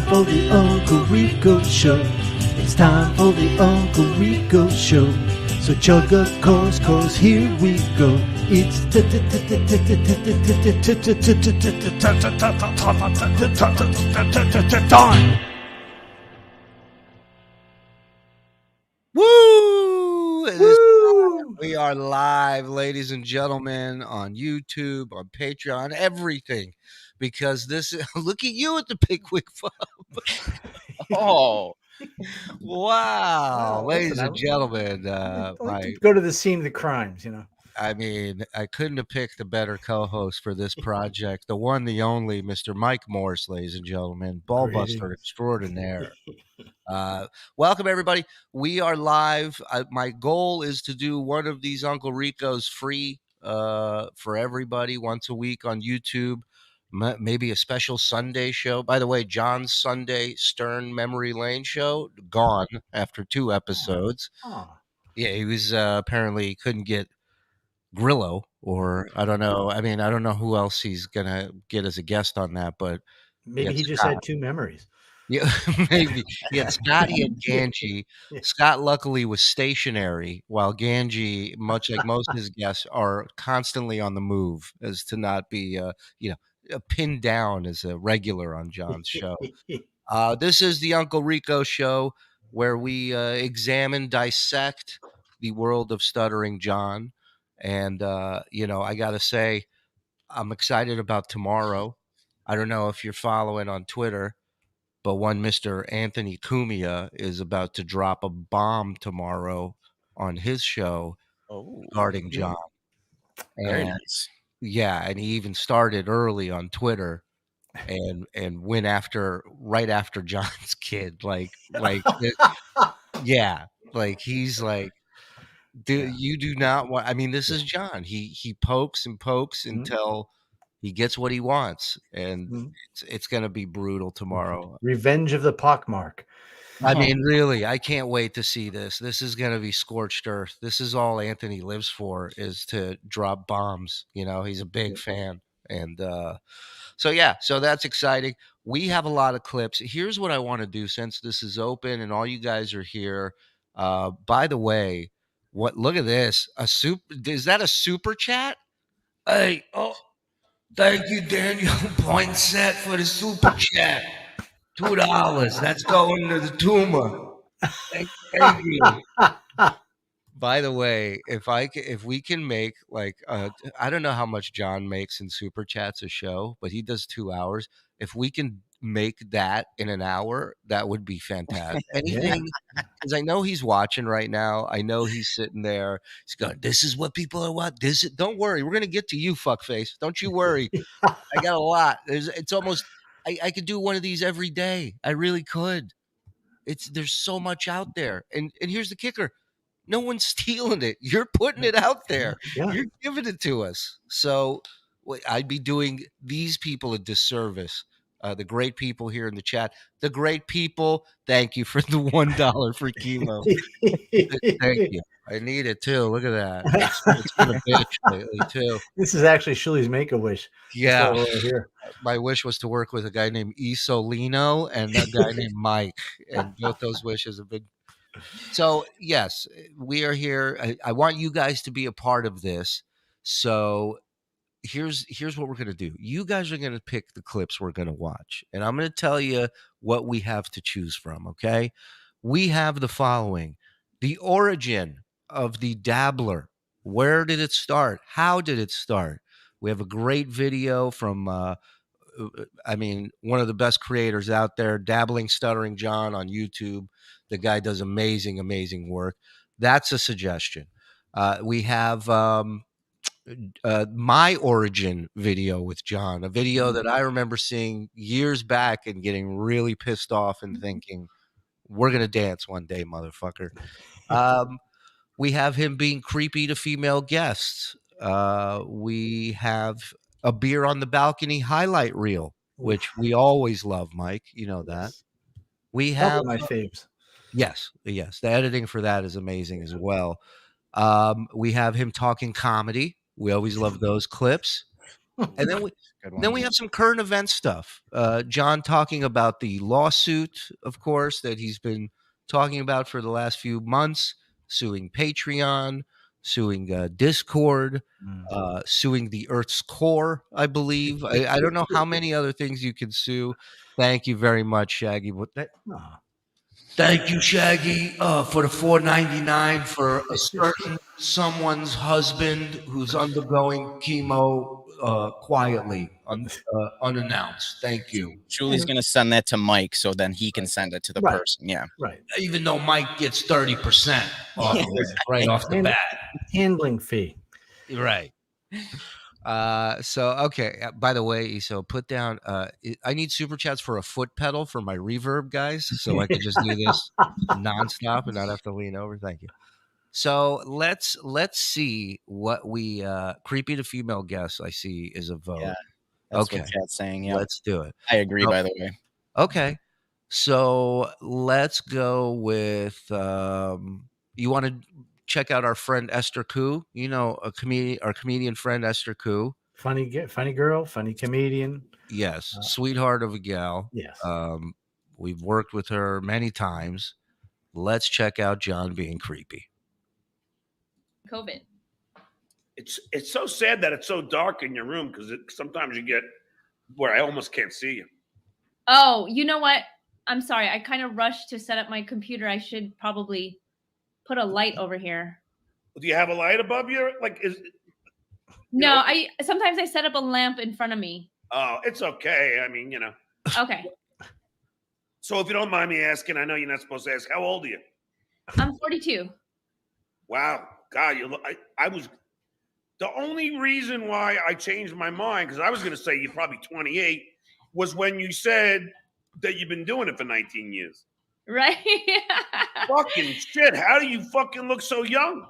for the Uncle Rico Show. It's time for the Uncle Rico Show. So chug a course, here we go. It's time. Woo! Woo! We are live, ladies and gentlemen, on YouTube, on Patreon, everything. Because this look at you at the Pickwick Pub. Oh, wow. Ladies Listen, and gentlemen, I like to go to the scene of the crimes, you know. I mean, I couldn't have picked a better co-host for this project. The one, the only, Mr. Mike Morse, ladies and gentlemen, ballbuster extraordinaire. Welcome, everybody. We are live. My goal is to do one of these Uncle Rico's free for everybody once a week on YouTube. Maybe a special Sunday show. By the way, John's Sunday Stern Memory Lane show gone after 2 episodes. Yeah, he was apparently couldn't get Grillo, or I don't know. I mean, I don't know who else he's gonna get as a guest on that, but maybe he just had 2 memories. Yeah, maybe. Yeah, Scotty and Ganji. Scott luckily was stationary, while Ganji, much like most of his guests, are constantly on the move, as to not be, pinned down as a regular on John's show. This is the Uncle Rico Show, where we examine, dissect the world of Stuttering John. And, I got to say, I'm excited about tomorrow. I don't know if you're following on Twitter, but one Mr. Anthony Cumia is about to drop a bomb tomorrow on his show regarding John. Very nice. Yeah, and he even started early on Twitter and went right after John's kid. Yeah, like he's like, you do not want. I mean, this is John. He pokes and pokes until he gets what he wants, and it's going to be brutal tomorrow. Revenge of the Pockmark. I mean, really, I can't wait to see this. This is going to be scorched earth. This is all Anthony lives for, is to drop bombs. You know, he's a big fan. And so that's exciting. We have a lot of clips. Here's what I want to do, since this is open and all you guys are here. By the way, look at this. Is that a super chat? Hey, thank you, Daniel Poinsett, for the super chat. $2. That's going to the tumor. Thank you. By the way, if we can make I don't know how much John makes in super chats a show, but he does 2 hours. If we can make that in an hour, that would be fantastic. Anything, because I know he's watching right now. I know he's sitting there. He's going, "This is what people are watching. Don't worry, we're gonna get to you, fuckface. Don't you worry. I got a lot. It's almost. I could do one of these every day. I really could. There's so much out there, and here's the kicker: no one's stealing it. You're putting it out there. You're giving it to us. So I'd be doing these people a disservice. The great people here in the chat, the great people. Thank you for the $1 for chemo. Thank you. I need it too. Look at that. It's been a bitch lately too. This is actually Shuli's Make-A-Wish. Yeah. My wish was to work with a guy named Isolino and a guy named Mike, and both those wishes have been. So yes, we are here. I want you guys to be a part of this. So here's what we're going to do. You guys are going to pick the clips we're going to watch, and I'm going to tell you what we have to choose from. Okay. We have the following: the origin of the dabbler. Where did it start? How did it start? We have a great video from, one of the best creators out there, Dabbling Stuttering John on YouTube. The guy does amazing, amazing work. That's a suggestion. We have my origin video with John, a video that I remember seeing years back and getting really pissed off and thinking, we're going to dance one day, motherfucker. We have him being creepy to female guests. We have a beer on the balcony highlight reel, which we always love, Mike. You know that. We have my faves. Yes. The editing for that is amazing as well. We have him talking comedy. We always love those clips. And then we have some current event stuff. John talking about the lawsuit, of course, that he's been talking about for the last few months, suing Patreon, suing Discord, suing the Earth's core, I believe. I don't know how many other things you can sue. Thank you very much, Shaggy. Thank you, Shaggy, for the $4.99 for a certain someone's husband who's undergoing chemo quietly, unannounced. Thank you. Shuli's going to send that to Mike so then he can send it to the person. Yeah. Right. Even though Mike gets 30% off right off the bat. Handling fee. Right. So okay. By the way, so put down. I need super chats for a foot pedal for my reverb, guys, so I can just do this nonstop and not have to lean over. Thank you. So let's see what we creepy to female guests. I see is a vote. Yeah, that's what Chad's saying. Yeah, let's do it. I agree. By the way. Okay. So let's go with. You want to check out our friend Esther Koo, our comedian friend Esther Koo. Funny girl, funny comedian. Yes, sweetheart of a gal. Yes. We've worked with her many times. Let's check out John being creepy. COVID. It's so sad that it's so dark in your room because sometimes you get where I almost can't see you. Oh, you know what? I'm sorry. I kind of rushed to set up my computer. I should probably put a light over here. Do you have a light above you? No, I sometimes I set up a lamp in front of me. Oh, it's okay. I mean, Okay. So if you don't mind me asking, I know you're not supposed to ask, how old are you? I'm 42. Wow. God, I was the only reason why I changed my mind, because I was going to say you're probably 28, was when you said that you've been doing it for 19 years. Right. Fucking shit. How do you fucking look so young?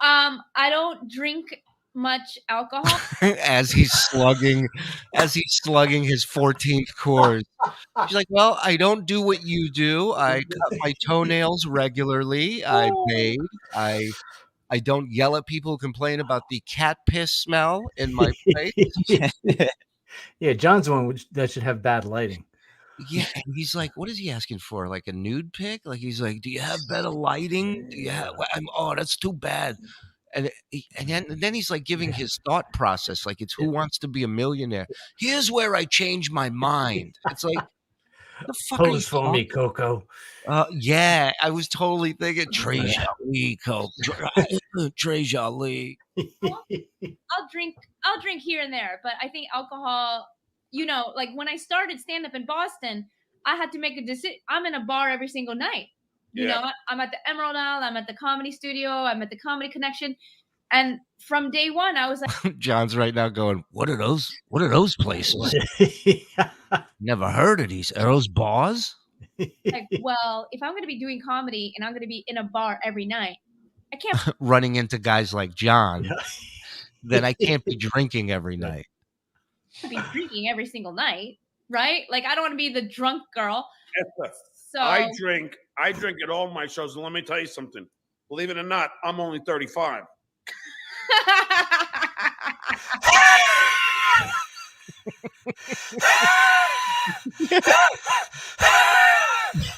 I don't drink much alcohol. as he's slugging his 14th course. She's like, well, I don't do what you do. I cut my toenails regularly. I bathe. I don't yell at people who complain about the cat piss smell in my place. Yeah, John's the one that should have bad lighting. Yeah, and he's like, what is he asking for? Like a nude pic? Like he's like, do you have better lighting? Do you have? That's too bad. And then he's like giving his thought process, like it's Who Wants to Be a Millionaire. Here's where I change my mind. It's like, the fuck pose for me, Coco. Yeah, I was totally thinking Trey Jolie, Coco. Trey Jolie. I'll drink here and there, but I think alcohol. Like when I started stand up in Boston, I had to make a decision. I'm in a bar every single night. I'm at the Emerald Isle, I'm at the Comedy Studio, I'm at the Comedy Connection. And from day one, I was like, John's right now going, what are those places? Never heard of these. Are those bars? Like, well, if I'm going to be doing comedy and I'm going to be in a bar every night, I can't running into guys like John, then I can't be drinking every night. Be drinking every single night, right? Like, I don't want to be the drunk girl. So I drink at all my shows. And let me tell you something. Believe it or not, I'm only 35.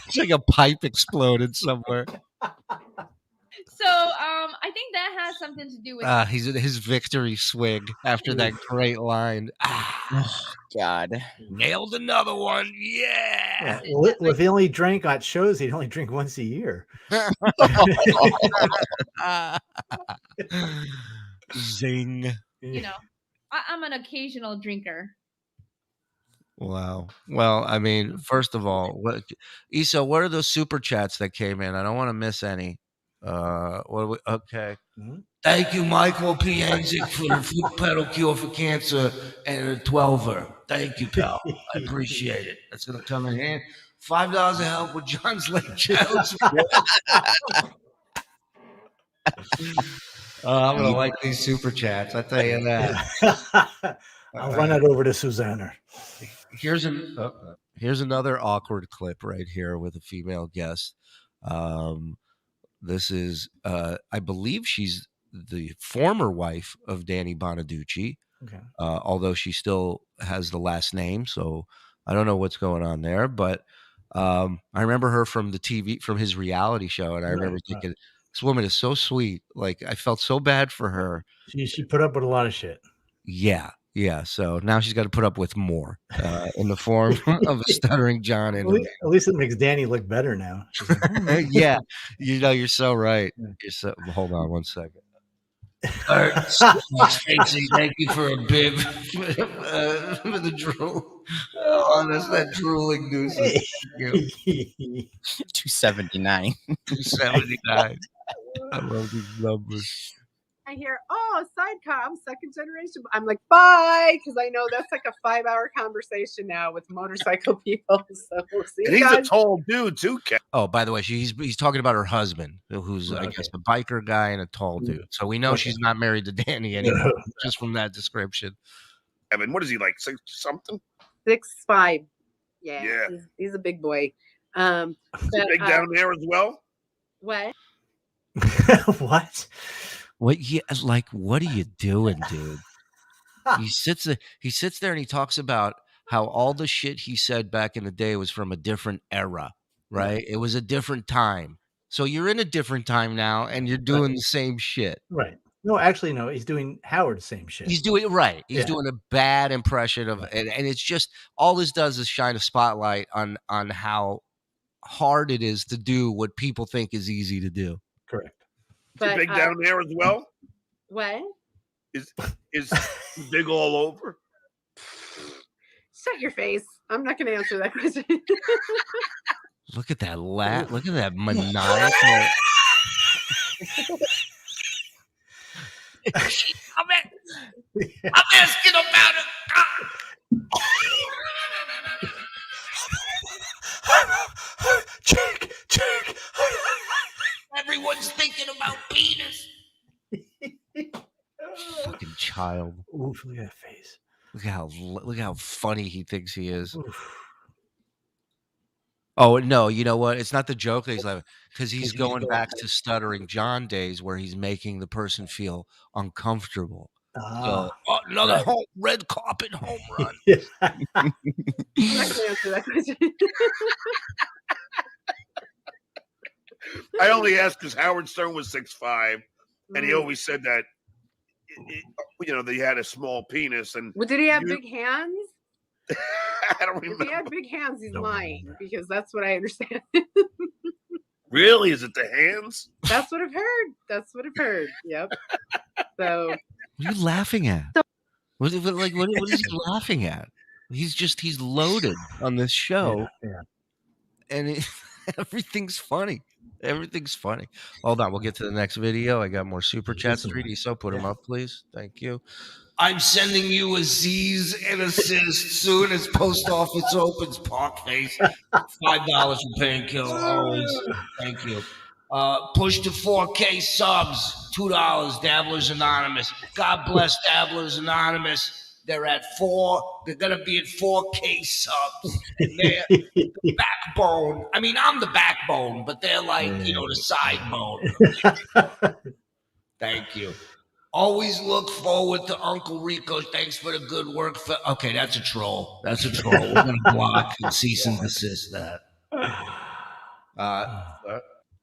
It's like a pipe exploded somewhere. So I think that has something to do with his victory swig after that great line. Oh, God. Nailed another one. Yeah. Well, if he only drank at shows, he'd only drink once a year. Zing. I'm an occasional drinker. Wow. Well, I mean, first of all, Issa, what are those super chats that came in? I don't want to miss any. Okay. Mm-hmm. Thank you, Michael P. Anzik, for the foot pedal cure for cancer and a 12er. Thank you, pal. I appreciate it. That's going to come in hand. $5 to help with John's late shows. I'm going to like these super chats. I tell you that. I'll run it over to Susanna. Here's another awkward clip right here with a female guest. This is, I believe she's the former wife of Danny Bonaducci. Okay. Although she still has the last name, so I don't know what's going on there. But I remember her from the TV, from his reality show, and I remember thinking, this woman is so sweet. Like, I felt so bad for her. She put up with a lot of shit. Yeah. So now she's got to put up with more in the form of a Stuttering John. At least it makes Danny look better now. She's like, oh, man. Yeah, you're so right. Hold on one second. All right, Stacy, thank you for a bib for the drool. Honest, that drooling nuisance. $279. $279. I love these numbers. I hear, oh, sidecar, I'm second generation. I'm like, bye, because I know that's like a 5-hour conversation now with motorcycle people. So we'll see. And he's a tall dude too, Ken. Oh, by the way, he's talking about her husband, who's I guess a biker guy and a tall dude. So we know she's not married to Danny anymore, just from that description. Evan, what is he, like 6 something? 6'5". Yeah. He's a big boy. Is he big down there as well? What? What? What what are you doing, dude? He sits there and he talks about how all the shit he said back in the day was from a different era, right? It was a different time. So you're in a different time now and you're doing the same shit. Right. No, actually, no, he's doing Howard's same shit. He's doing He's doing a bad impression of and it's just all this does is shine a spotlight on how hard it is to do what people think is easy to do. Correct. Is he big down there as well? What? Is big all over? Shut your face. I'm not going to answer that question. Look at that look at that maniacal. I'm asking about it. Check. Everyone's thinking about penis. Fucking child. Oof, look at that face. Look how funny he thinks he is. Oof. Oh no, you know what? It's not the joke that he's laughing because he's going back to Stuttering John days where he's making the person feel uncomfortable. So, another red carpet home run. I'm not going to answer that question. I only asked because Howard Stern was 6'5", and he always said that that he had a small penis. And did he have big hands? I don't remember. If he had big hands, he's lying because that's what I understand. Really? Is it the hands? That's what I've heard. Yep. So. What are you laughing at? What is he laughing at? He's loaded on this show, and everything's funny. Everything's funny. Hold on, we'll get to the next video. I got more super chats. 3D, so put them up, please. Thank you. I'm sending you a Z's and assist soon as post office opens. Park face. $5 for painkiller. Always. Thank you. Push to 4K subs. $2. Dabblers Anonymous. God bless Dabblers Anonymous. They're at 4. They're gonna be at 4K subs. And they're the backbone. I mean, I'm the backbone, but they're like, the side bone. Thank you. Always look forward to Uncle Rico. Thanks for the good work. Okay, that's a troll. We're gonna block and cease and desist that.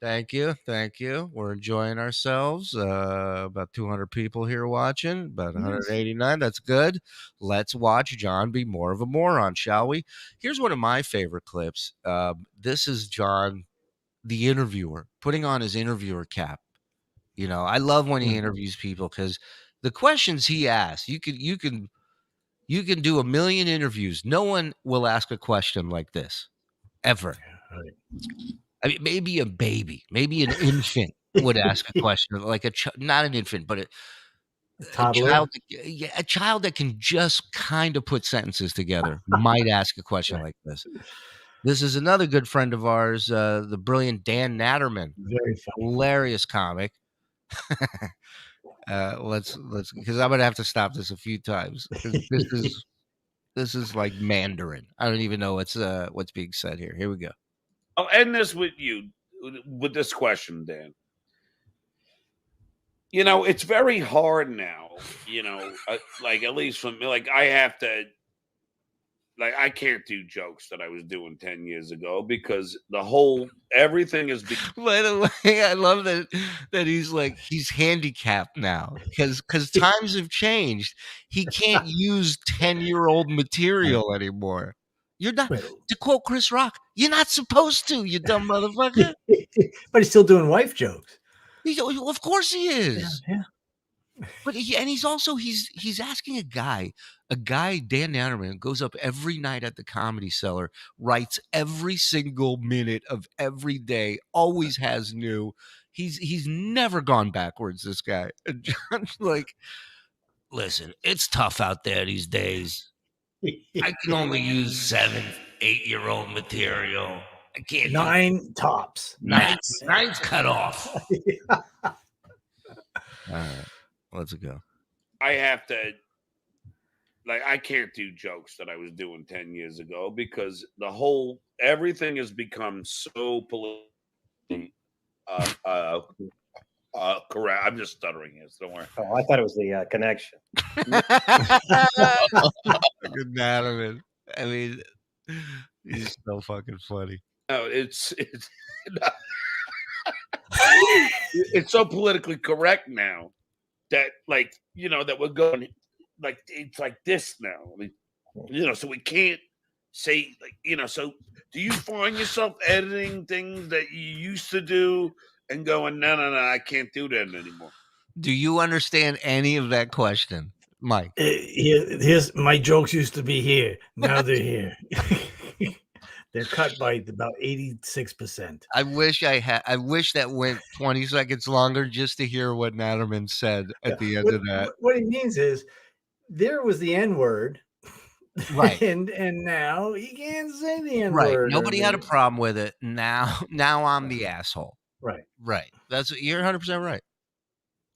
Thank you. We're enjoying ourselves. About 200 people here watching. About 189. That's good. Let's watch John be more of a moron, shall we? Here's one of my favorite clips. This is John, the interviewer, putting on his interviewer cap. I love when he interviews people because the questions he asks, you can do a million interviews. No one will ask a question like this ever. I mean, maybe a baby, maybe an infant would ask a question like not an infant, but a child that can just kind of put sentences together might ask a question like this. This is another good friend of ours, the brilliant Dan Natterman, very funny, hilarious comic. Let's because I'm gonna have to stop this a few times. This is like Mandarin. I don't even know what's being said here. Here we go. I'll end this with this question, Dan. it's very hard now. Like at least for me, like I have to. Like I can't do jokes that I was doing 10 years ago because everything is. By the way, I love that he's handicapped now because times have changed. He can't use 10-year-old material anymore. You're not, to quote Chris Rock, you're not supposed to, you dumb motherfucker. But he's still doing wife jokes. Of course he is. Yeah. But he's also he's asking a guy, Dan Natterman, goes up every night at the Comedy Cellar, writes every single minute of every day, always has new. He's never gone backwards, this guy. And John's like, listen, it's tough out there these days. I can only use 7, 8-year-old material. I can't 9 tops. Nine's cut off. All right. Let's go. I have to, like, I can't do jokes that I was doing 10 years ago because everything has become so politically correct. I'm just stuttering here, so don't worry. Oh, I thought it was the connection. Good Natterman. I mean, he's so fucking funny. No, it's it's so politically correct now. That that we're going like it's like this now. I mean, so we can't say so do you find yourself editing things that you used to do and going, no, I can't do that anymore? Do you understand any of that question, Mike? Here's my jokes used to be here. Now they're here. They're cut by about 86%. I wish that went 20 seconds longer just to hear what Natterman said at the end of that. What he means is there was the N-word. Right. and now he can't say the N-word. Right. Nobody had a problem with it. Now I'm the asshole. Right. Right. You're 100% right.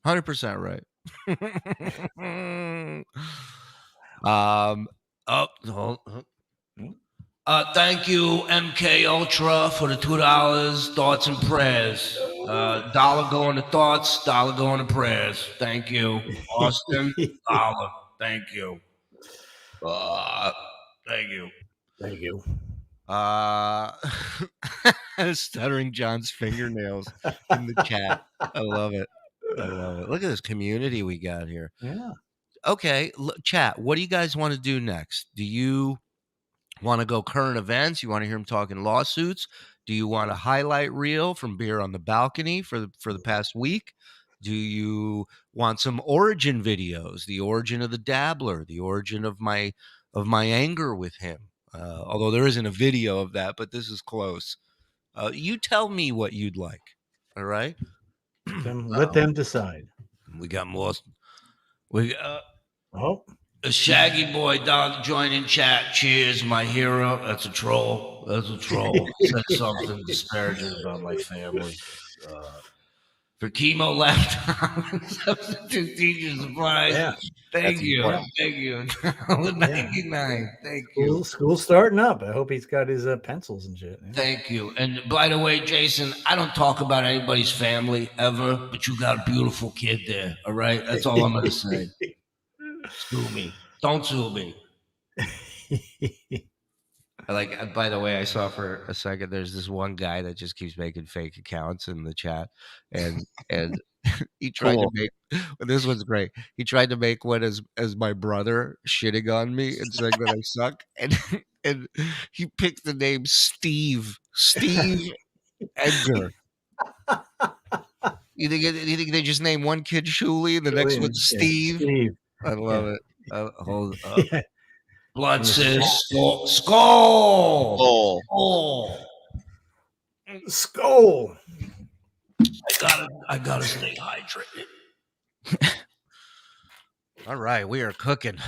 100% right. Thank you, MK Ultra, for the $2 thoughts and prayers. $1 going to thoughts, $1 going to prayers. Thank you, Austin. $1. Thank you. Thank you. Thank you. Stuttering John's fingernails in the chat. I love it. Look at this community we got here. Yeah. Okay, chat. What do you guys want to do next? Do you want to go current events? You want to hear him talking lawsuits? Do you want a highlight reel from Beer on the Balcony for the past week? Do you want some origin videos? The origin of the Dabbler, the origin of my anger with him. Although there isn't a video of that, but this is close. You tell me what you'd like. All right. Let them decide. We got more. A Shaggy Boy dog joining chat. Cheers, my hero. That's a troll. Said something disparaging about my family. For chemo laptop substitute teacher supplies. Yeah, thank you. Important. Thank you. $1.99. Thank you. School's starting up. I hope he's got his pencils and shit. Yeah. Thank you. And by the way, Jason, I don't talk about anybody's family ever, but you got a beautiful kid there. All right, that's all I'm gonna say. Sue me. Don't sue me. By the way, I saw for a second, there's this one guy that just keeps making fake accounts in the chat. And he tried to make, this one's great. He tried to make one as my brother shitting on me and saying that I suck. And he picked the name Steve Edgar. You think they just named one kid Shuli and the next one's Steve? Steve. I love it. Hold up. Yeah. Blood says skull. Skull. I gotta stay hydrated. All right, we are cooking.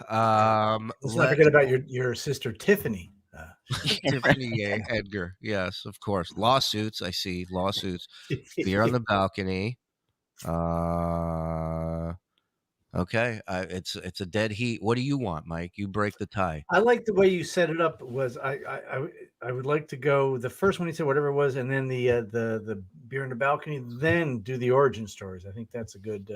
Let's not forget about your sister Tiffany. Tiffany Edgar. Yes, of course. Lawsuits. I see lawsuits. Beer on the Balcony. Okay, it's a dead heat. What do you want, Mike? You break the tie. I like the way you set it up. Was I would like to go the first one you said, whatever it was, and then the beer in the balcony, then do the origin stories. I think that's a good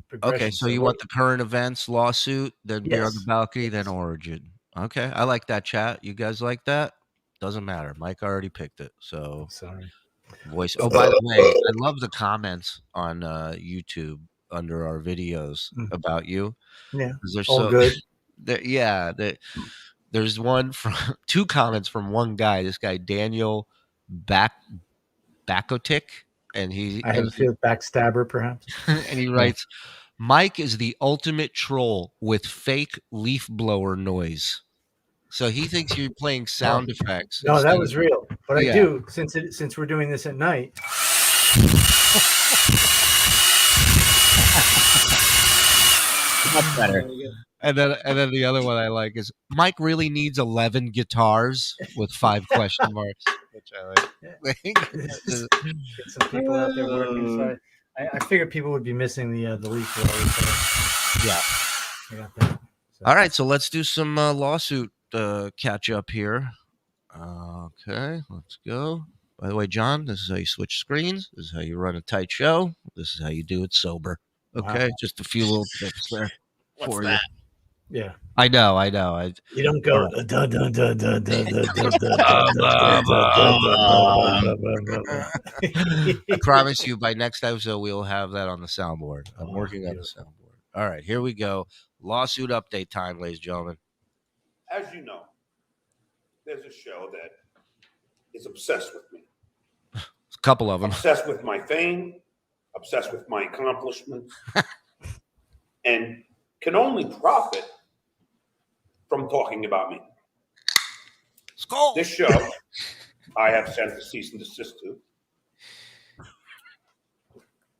progression. Okay, so you want the current events, lawsuit, then beer on the Yes. balcony, then origin. Okay, I like that, chat. You guys like that? Doesn't matter. Mike already picked it. So Sorry. voice. Oh, by the way, I love the comments on YouTube under our videos about you. Yeah, 'Cause they're all so good. There's one from 2 comments from one guy. This guy Daniel Bakotic, and I have a feel backstabber, perhaps. and he writes, "Mike is the ultimate troll with fake leaf blower noise." So he thinks you're playing sound effects. No, that instead was of- real. But Yeah. I do since we're doing this at night. Much better. And then the other one I like is Mike really needs 11 guitars with 5 question marks, which I like. Get some people out there working. So I figured people would be missing the leaf blower. So Yeah. I got that. So. All right, so let's do some lawsuit catch up here. Okay, let's go. By the way, John, this is how you switch screens. This is how you run a tight show. This is how you do it sober. Okay, just a few little tips there for you. Yeah. I know. You don't go. I promise you, by next episode, we'll have that on the soundboard. I'm working on the soundboard. All right, here we go. Lawsuit update time, ladies and gentlemen. As you know, there's a show that is obsessed with me. A couple of them. Obsessed with my fame, obsessed with my accomplishments, and can only profit from talking about me. Skull. This show, I have sent a cease and desist to.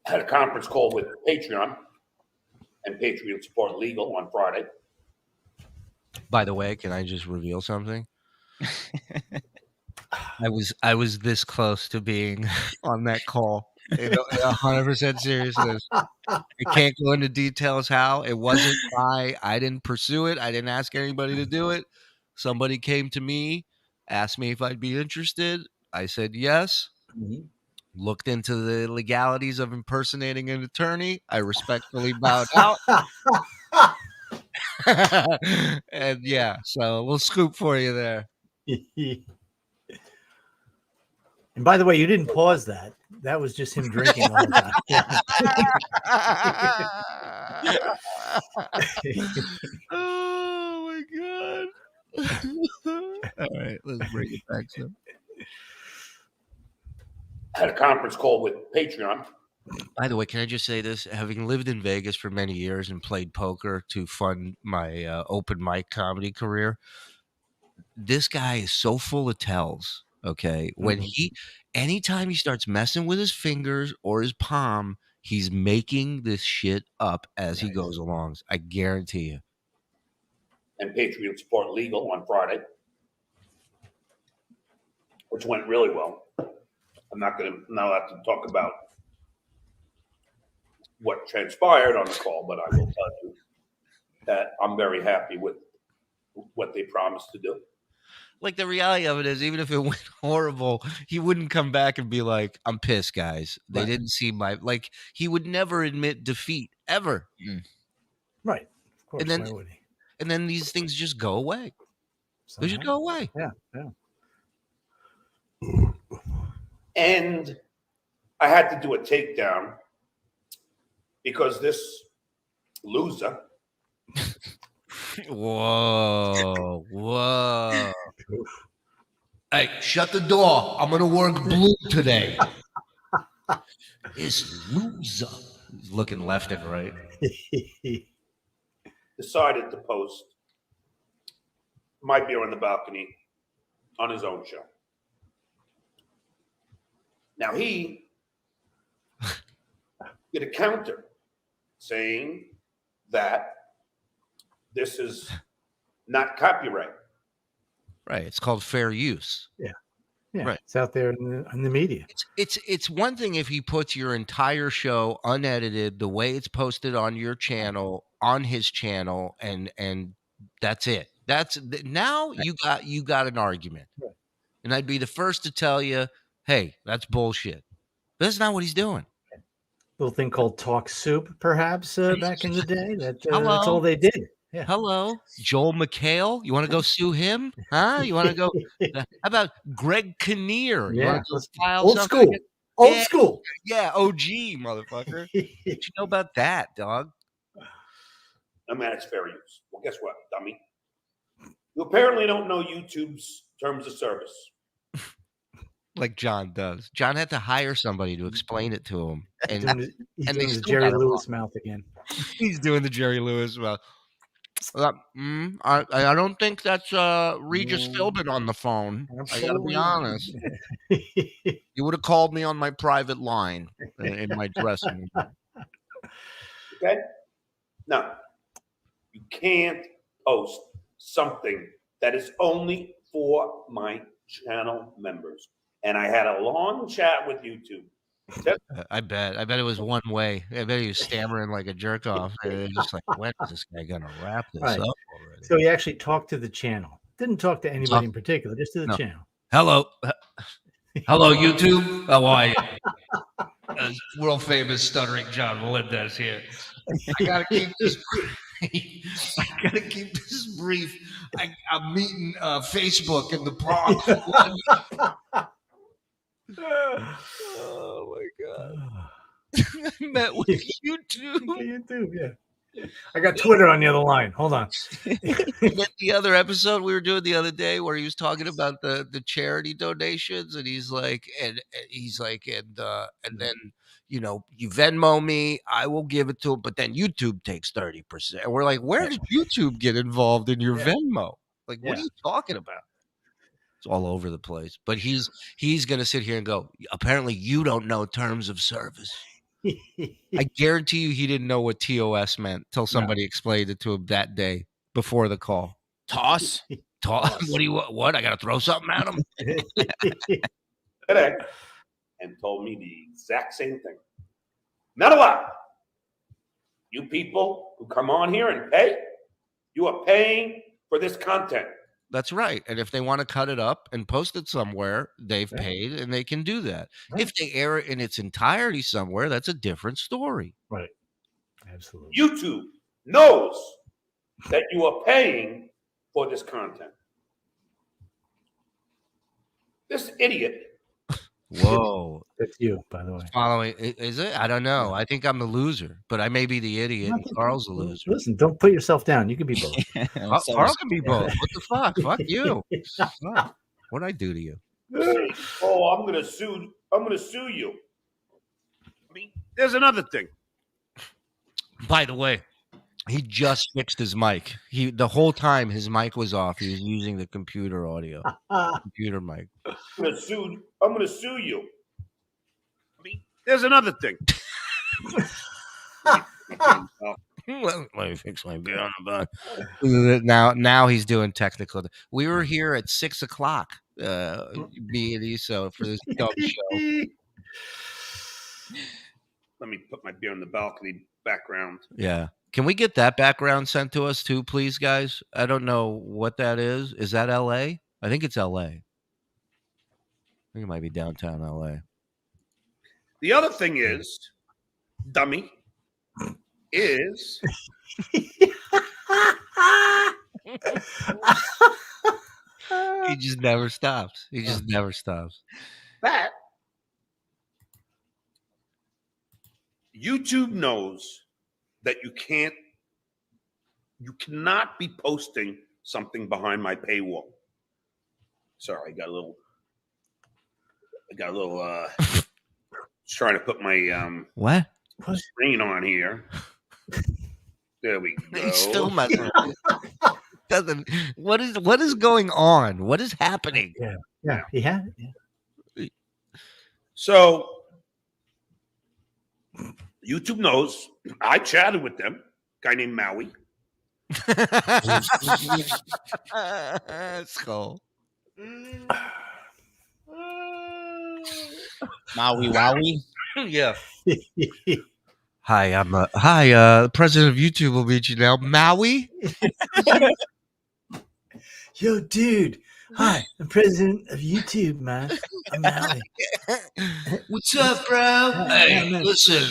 Had a conference call with Patreon and Patriot Support Legal on Friday. By the way, can I just reveal something? I was this close to being on that call. 100% seriousness. I can't go into details how. It wasn't I didn't pursue it. I didn't ask anybody to do it. Somebody came to me, asked me if I'd be interested. I said yes. Looked into the legalities of impersonating an attorney. I respectfully bowed out. And yeah, so we'll scoop for you there. And by the way, you didn't pause that. That was just him drinking all the time. Oh my god. All right, let's bring it back. So. Had a conference call with Patreon. By the way, can I just say this? Having lived in Vegas for many years and played poker to fund my open mic comedy career, this guy is so full of tells. Okay, when anytime he starts messing with his fingers or his palm, he's making this shit up as he goes along. I guarantee you. And Patriot Support Legal on Friday, which went really well. I'm not allowed to talk about what transpired on the call, but I will tell you that I'm very happy with what they promised to do. Like, the reality of it is, even if it went horrible, he wouldn't come back and be like, "I'm pissed, guys. They didn't see my," like, he would never admit defeat ever. Right. Of course. And then, why would he? and then these things just go away. They just go away. Yeah. And I had to do a takedown because this loser. Whoa. Hey, shut the door. I'm going to work blue today. This loser. He's looking left and right. Decided to post my beer on the balcony on his own show. Now he did a counter saying that this is not copyright. Right. It's called fair use. Yeah. Right. It's out there in the media. It's one thing if he puts your entire show unedited the way it's posted on your channel on his channel and that's it. That's now you got an argument. Right. And I'd be the first to tell you, hey, that's bullshit. But that's not what he's doing. Little thing called Talk Soup, perhaps, back in the day. That's Hello. all they did. Yeah. Hello, Joel McHale. You want to go sue him? Huh? You want to go? How about Greg Kinnear? You want to go file Old something? school. Old Yeah. school. Yeah, OG, motherfucker. What you know about that, dog? I mean, it's fair use. Well, guess what, dummy? You apparently don't know YouTube's terms of service. Like John does. John had to hire somebody to explain it to him. And He's and doing they the still Jerry got it Lewis mouth again. he's doing the Jerry Lewis mouth. I don't think that's Regis Philbin on the phone. I gotta be honest. You would have called me on my private line in my dressing room. Okay? No. You can't post something that is only for my channel members. And I had a long chat with YouTube. I bet it was one way. I bet he was stammering like a jerk off. And they're just like, when is this guy gonna wrap this Right. up already? So he actually talked to the channel. Didn't talk to anybody in particular, just to the channel. Hello, YouTube. How are you? World famous Stuttering John Melendez here. I gotta keep this. I gotta keep this brief. I'm meeting Facebook in the park. Oh my god! I met with YouTube. YouTube, yeah. I got Twitter on the other line. Hold on. The other episode we were doing the other day where he was talking about the charity donations, and he's like, and then you Venmo me, I will give it to him, but then YouTube takes 30%. And we're like, where did YouTube get involved in your Venmo? Like, what are you talking about? It's all over the place. But he's gonna sit here and go, apparently you don't know terms of service. I guarantee you he didn't know what TOS meant till somebody explained it to him that day before the call. Toss? What do you want? What? I gotta throw something at him? Today, and told me the exact same thing. Not allowed. You people who come on here and pay, you are paying for this content. That's right. And if they want to cut it up and post it somewhere, they've paid and they can do that. Right. If they air it in its entirety somewhere, that's a different story. Right. Absolutely. YouTube knows that you are paying for this content. This idiot. Whoa. That's you, by the way. Following, is it? I don't know. I think I'm the loser, but I may be the idiot and Carl's the loser. Listen, don't put yourself down. You can be both. Carl can be both. What the fuck? Fuck you. What'd I do to you? Oh, I'm gonna sue you. I mean, there's another thing. By the way, he just fixed his mic. The whole time his mic was off, he was using the computer audio. Computer mic. I'm gonna sue you. I mean, there's another thing. Let me fix my beer on the bun. Now he's doing technical. We were here at 6:00, me and Iso, for this dumb show. Let me put my beer in the balcony background. Yeah. Can we get that background sent to us too, please, guys? I don't know what that is. Is that LA? I think it's LA. I think it might be downtown LA. The other thing is, dummy, is he just never stops. He just never stops. That YouTube knows that you cannot be posting something behind my paywall. Sorry, I got a little trying to put my what screen on here. There we go. He's still messing. What is going on? What is happening? Yeah, he had it. Yeah. So YouTube knows. I chatted with them. Guy named Maui. Skull. Maui Wowie. Yeah. Hi, the president of YouTube will meet you now. Maui? Yo, dude, Hi, I'm president of YouTube, man. I'm Maui. What's up, bro? Hey, man. listen.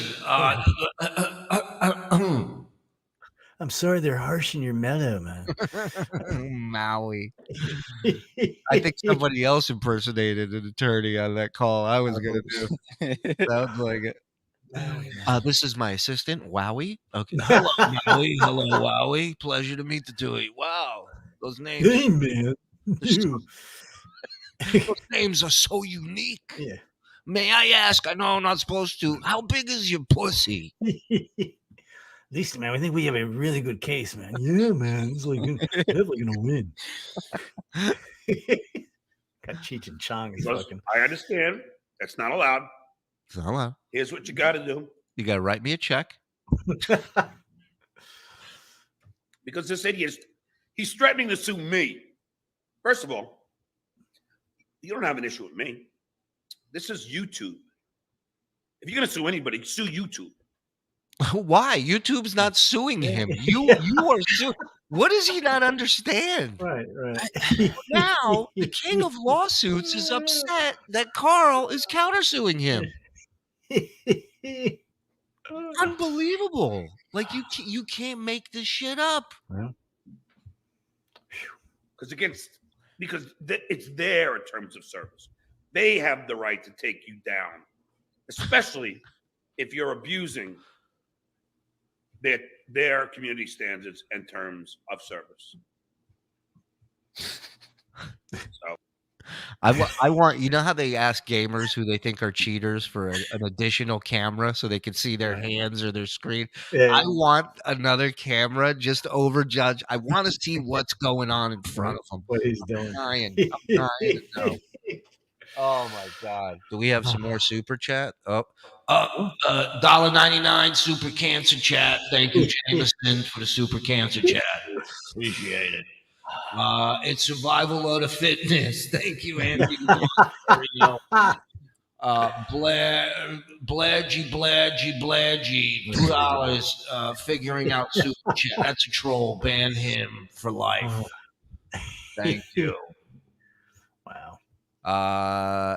I'm sorry they're harshing your mellow, man. Maui. I think somebody else impersonated an attorney on that call. I was gonna do. Sounds like it. Maui, man. This is my assistant, Wowie. Okay. Hello, Wowie. Hello, Wowie. Pleasure to meet the two of you. Wow, those names. Hey, man. You. Those names are so unique. Yeah. May I ask? I know I'm not supposed to. How big is your pussy? Lisa, man, I think we have a really good case, man. Yeah, man. It's like definitely gonna win. Got Cheech and Chong is Because fucking. I understand that's not allowed. It's not allowed. Here's what you got to do. You got to write me a check. Because this idiot, he's threatening to sue me. First of all, you don't have an issue with me. This is YouTube. If you're going to sue anybody, sue YouTube. Why? YouTube's not suing him. You are suing. What does he not understand? Right. Now the king of lawsuits is upset that Carl is countersuing him. Unbelievable! Like you can't make this shit up. Because it's their terms of service. They have the right to take you down, especially if you're abusing their community standards and terms of service. So I want, you know how they ask gamers who they think are cheaters for an additional camera so they can see their hands or their screen. Yeah. I want another camera just to overjudge. I want to see what's going on in front of him. What he's doing. I'm trying to know. Oh my God. Do we have some more super chat? $1.99 super cancer chat. Thank you, Jameson, for the super cancer chat. Appreciate it. It's survival mode of fitness. Thank you, Andy. Bladgy, $2. Figuring out super chat. That's a troll. Ban him for life. Thank you. Wow.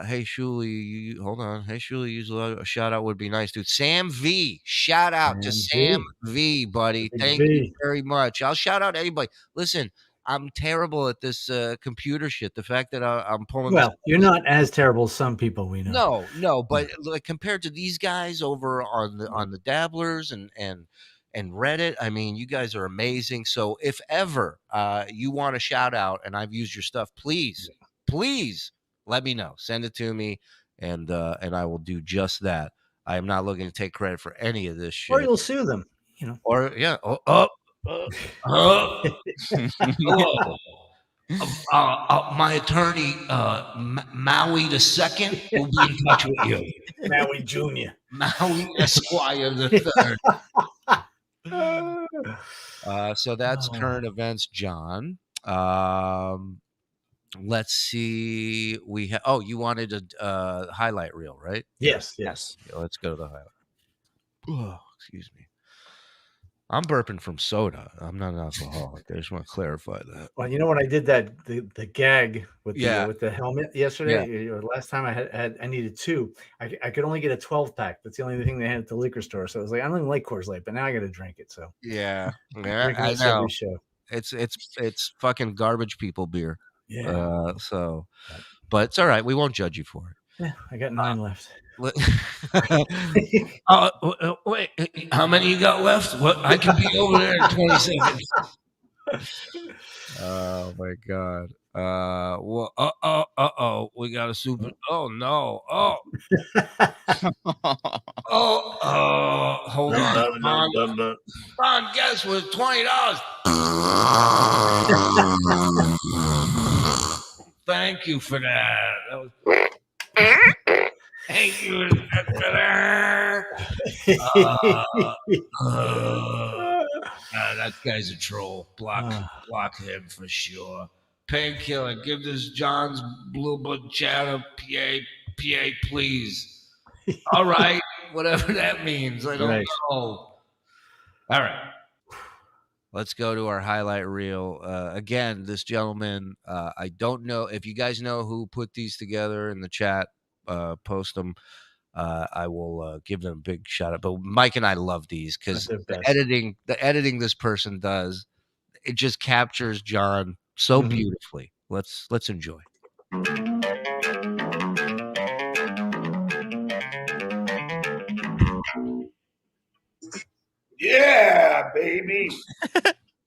Hey Shuli, hold on. Hey Shuli, a shout out would be nice, dude. Sam V, shout out to Sam V, buddy. Thank you very much. I'll shout out anybody. Listen, I'm terrible at this computer shit. The fact that I'm pulling. Well, you're not as terrible as some people we know. No, but like compared to these guys over on the Dabblers and Reddit, I mean, you guys are amazing. So if ever you want a shout out and I've used your stuff, please let me know. Send it to me, and I will do just that. I am not looking to take credit for any of this shit. Or you'll sue them, you know. Or yeah. My attorney, Maui II, will be in touch with you. Maui Jr. Maui Esquire the Third. So that's current events, John. Let's see. We have. Oh, you wanted a highlight reel, right? Yes. Yeah, let's go to the highlight. Oh, excuse me. I'm burping from soda. I'm not an alcoholic. I just want to clarify that. Well, you know what I did the gag with the helmet yesterday. Or last time I needed 2. I could only get a 12-pack. That's the only thing they had at the liquor store. So I was like, I don't even like Coors Light, but now I got to drink it. So yeah, I know. Every show. It's fucking garbage people beer. Yeah. But it's all right. We won't judge you for it. Yeah, I got 9 left. Wait, how many you got left? What? I can be over there in 20 seconds. Oh my God. We got a super. Oh no. Hold on. Come on, guess with $20. Thank you for that. Thank you. That guy's a troll. Block him for sure. Painkiller. Give this John's Blue Book chat a PA, please. All right. Whatever that means. I don't know. All right. let's go to our highlight reel. Again, this gentleman, I don't know if you guys know who put these together in the chat. Post them. I will give them a big shout out. But Mike and I love these because the editing this person does, it just captures John so beautifully. Let's enjoy. Yeah, baby.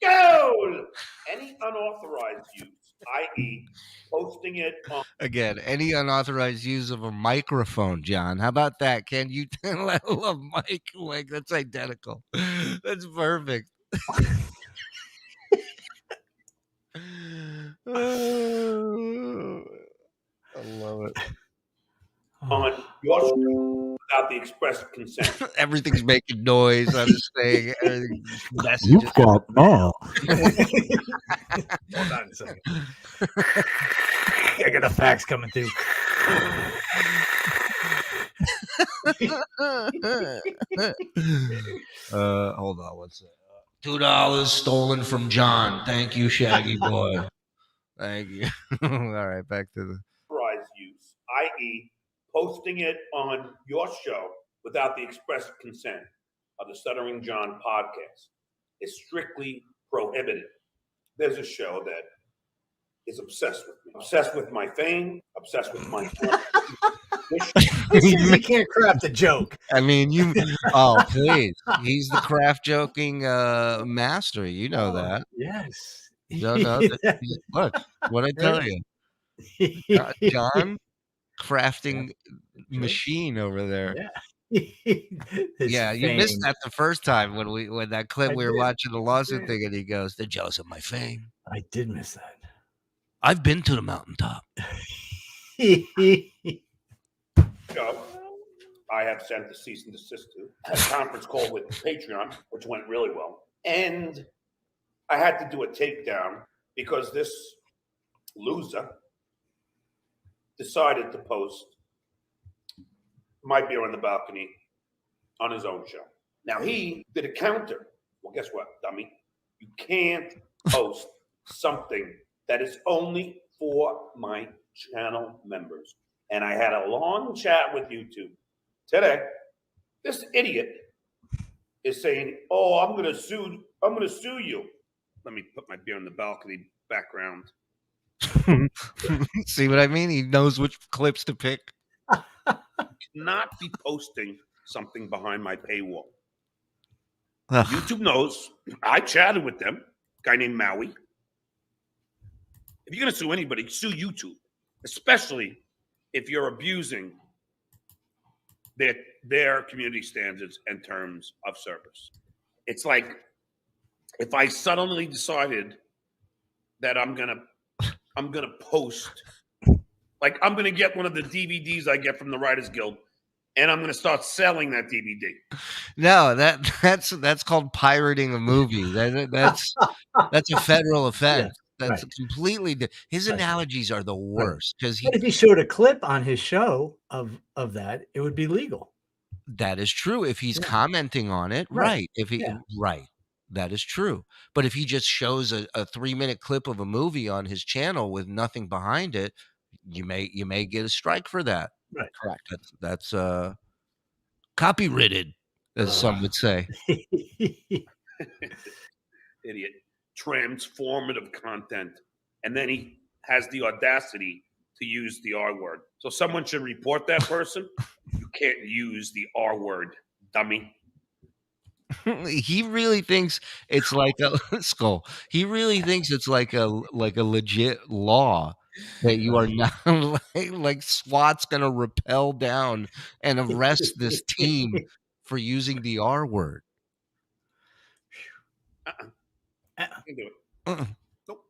Go! Any unauthorized use, i.e., posting it on. Again, any unauthorized use of a microphone, John. How about that? Can you I love Mike? Like, that's identical. That's perfect. I love it. On your show without the express consent. Everything's making noise on this thing. You've got mail. Hold on a second. I got a fax coming through. Hold on, what's that? $2 stolen from John. Thank you, Shaggy Boy. Thank you. All right, back to the Unauthorized use, i.e., posting it on your show without the express consent of the Stuttering John podcast is strictly prohibited. There's a show that is obsessed with me, obsessed with my fame, obsessed with my. You can't craft a joke. I mean, oh, please. He's the craft joking master. You know that. Yes. No, look, what I tell you. John, crafting machine over there. Yeah. You missed that the first time when that clip we were watching the lawsuit thing, and he goes, "They're jealous of my fame." I did miss that. I've been to the mountaintop. I have sent the cease and desist to a conference call with Patreon, which went really well. And I had to do a takedown because this loser decided to post my beer on the balcony on his own show. Now, he did a counter. Well, guess what, dummy? You can't post something that is only for my channel members. And I had a long chat with YouTube today. This idiot is saying, "Oh, I'm gonna sue you." Let me put my beer on the balcony background. See what I mean? He knows which clips to pick. Not be posting something behind my paywall. YouTube knows. I chatted with them. A guy named Maui. If you're gonna sue anybody, sue YouTube, especially if you're abusing their community standards and terms of service. It's like if I suddenly decided that I'm gonna post, like I'm gonna get one of the DVDs I get from the Writers Guild, and I'm gonna start selling that DVD. No, that's called pirating a movie. That's a federal offense. That's completely his analogies are the worst because if he showed a clip on his show of that, it would be legal. That is true. If he's commenting on it, right? If he right, that is true. But if he just shows a 3-minute clip of a movie on his channel with nothing behind it, you may get a strike for that. Right. Correct. That's copyrighted, as some would say. Idiot. Transformative content. And then he has the audacity to use the R word. So someone should report that person. You can't use the R word, dummy. He really thinks it's like a skull. He really thinks it's like a legit law that you are not like SWAT's gonna rappel down and arrest this team for using the R word. Can't do it. Nope.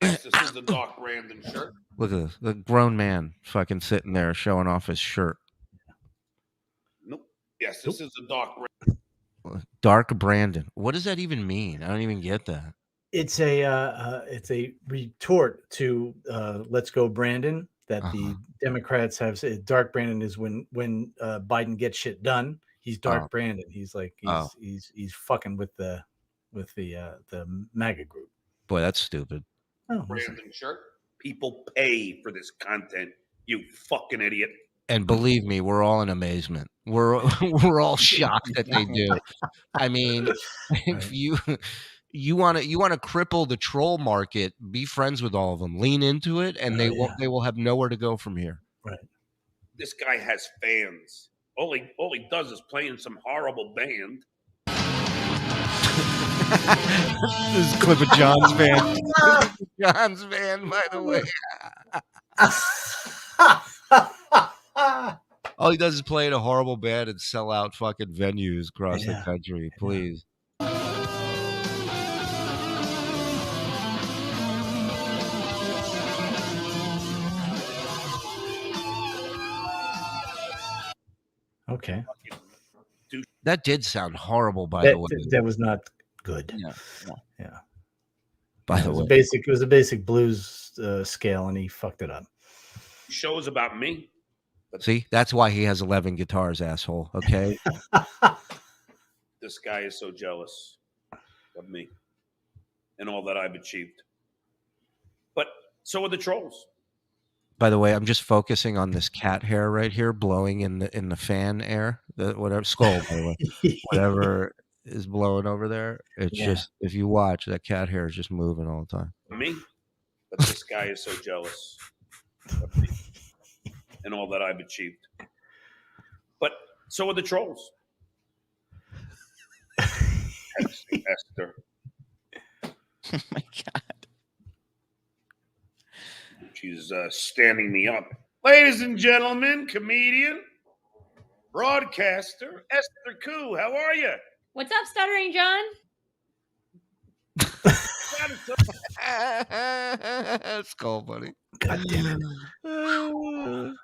Yes, this is the Doc Brandon shirt. Look at this. The grown man fucking sitting there showing off his shirt. Nope. Yes, this is the Doc Brandon. Dark Brandon. What does that even mean? I don't even get that. It's a retort to "Let's Go Brandon" that the Democrats have said. Dark Brandon is when Biden gets shit done. He's Dark Brandon. He's like he's fucking with the MAGA group. Boy, that's stupid. Oh, Brandon shirt. People pay for this content. You fucking idiot. And believe me, we're all in amazement. We're all shocked that they do. I mean, if you want to cripple the troll market, be friends with all of them. Lean into it, and they will have nowhere to go from here. Right. This guy has fans. All he does is play in some horrible band. This is a clip of John's band. John's band, by the way. All he does is play in a horrible band and sell out fucking venues across the country. Please. Okay. That did sound horrible, by the way. That was not good. Yeah. By the way, it was a basic blues scale, and he fucked it up. Shows about me. See, that's why he has 11 guitars, asshole. Okay. This guy is so jealous of me and all that I've achieved. But so are the trolls. By the way, I'm just focusing on this cat hair right here, blowing in the fan air. The whatever skull, by the way, whatever is blowing over there. It's just, if you watch, that cat hair is just moving all the time. Me, but this guy is so jealous of me and all that I've achieved. But so are the trolls. Esther. Oh my God. She's standing me up. Ladies and gentlemen, comedian, broadcaster, Esther Koo. How are you? What's up, Stuttering John? Skull buddy. God damn it.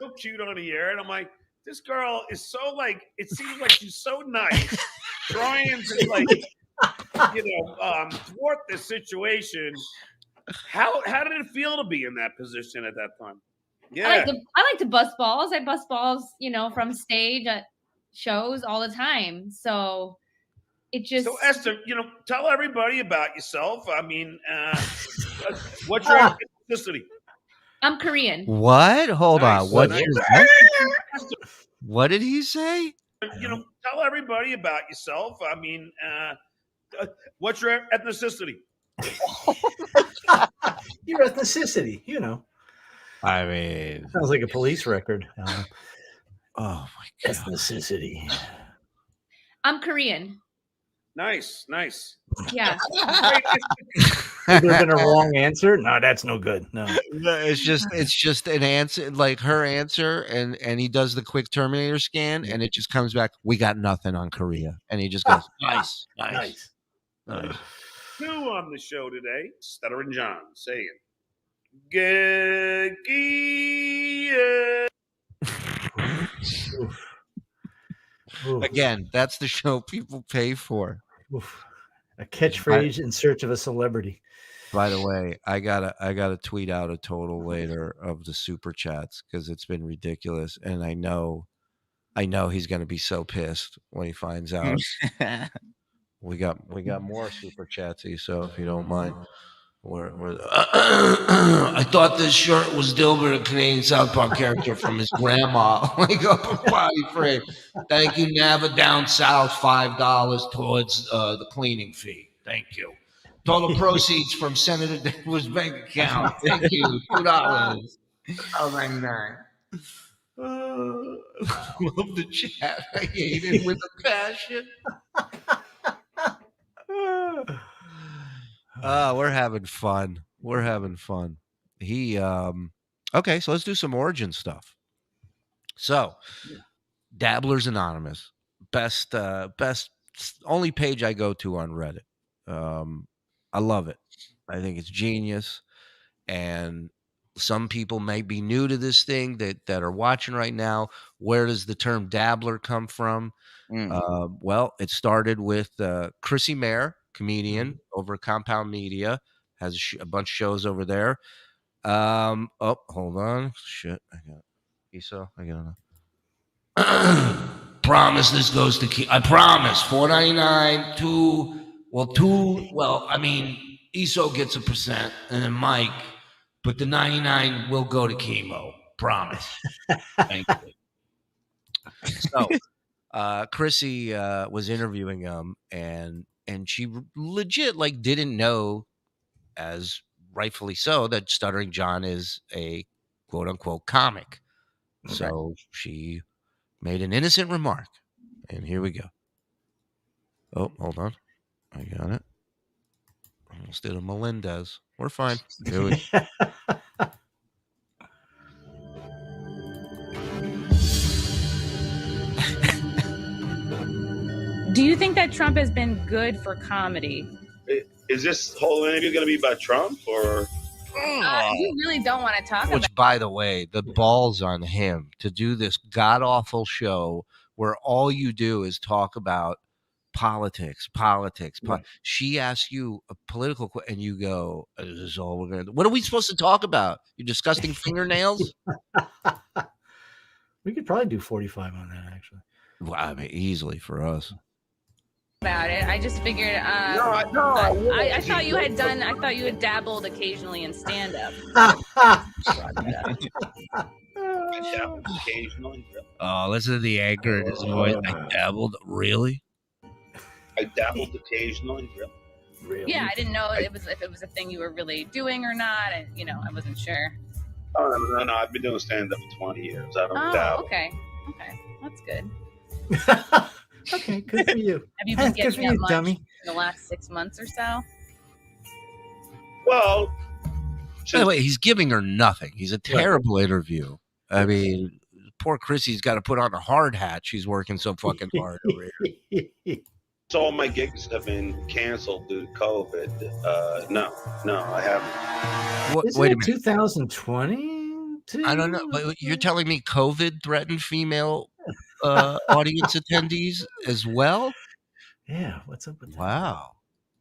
So cute on the air. And I'm like, this girl is so like, it seems like she's so nice. Trying to like, thwart this situation. How did it feel to be in that position at that time? Yeah. I like to bust balls. I bust balls, from stage at shows all the time. So it just. So Esther, tell everybody about yourself. I mean, what's your ethnicity? I'm Korean. What? Hold on. What? Nice. What did he say? Tell everybody about yourself. I mean, what's your ethnicity? Your ethnicity, I mean, sounds like a police record. Oh my God. Ethnicity. I'm Korean. Nice. Yeah. Could there have been a wrong answer? No, that's no good. No. It's just an answer, like her answer, and he does the quick Terminator scan, and it just comes back, we got nothing on Korea. And he just goes, nice. Two on the show today, Stuttering John saying, Gekia. Again, that's the show people pay for. Oof. A catchphrase in search of a celebrity. By the way, I gotta tweet out a total later of the super chats because it's been ridiculous, and I know he's gonna be so pissed when he finds out. we got more super chatsy, so if you don't mind. I thought this shirt was Dilbert, a Canadian South Park character from his grandma. Like a body frame. Thank you, Nava down south, $5 towards the cleaning fee. Thank you. Total proceeds from Senator Denver's bank account. Thank you, $2. $1.99. Love the chat. I hate it with a passion. We're having fun. Okay, so let's do some origin stuff. So, Dabblers Anonymous, best only page I go to on Reddit. I love it. I think it's genius, and some people may be new to this thing that are watching right now. Where does the term dabbler come from? Well, it started with Chrissy Mayer, comedian over at Compound Media, has a bunch of shows over there. Hold on. Shit, I got Esau. I got promise this goes to I promise $4.99 2. I mean, ESO gets 1% and then Mike, but the 99 will go to chemo. Promise. Thank you. So Chrissy was interviewing him, and she legit like didn't know, as rightfully so, that Stuttering John is a quote unquote comic. Okay. So she made an innocent remark, and here we go. Oh, hold on, I got it. Almost did a Melendez. We're fine. Here we go. Do you think that Trump has been good for comedy? Is this whole interview going to be about Trump, or? You really don't want to talk about. Which, by the way, the balls on him to do this god awful show where all you do is talk about politics. Right. She asks you a political question, and you go, "Is this all we're going to do? What are we supposed to talk about? Your disgusting fingernails?" We could probably do 45 on that, actually. Well, I mean, easily for us. About it, I just figured. I thought you had done. I thought you had dabbled occasionally in stand-up. Occasionally. Oh, listen to the anger in his voice. I dabbled, really. I dabbled occasionally, really. Yeah, I didn't know if it was a thing you were really doing or not, and I wasn't sure. Oh no! I've been doing stand-up for 20 years. I don't dabble. Okay, that's good. Okay, good for you. Have you been getting that much dummy? In the last 6 months or so? Well, by the way, he's giving her nothing. He's a terrible interview. I mean, poor Chrissy's got to put on a hard hat. She's working so fucking hard over here. So all my gigs have been canceled due to COVID. No, I haven't. Wait a minute. 2020? I don't know. But you're telling me COVID threatened female audience attendees as well? Yeah, what's up with that? Wow.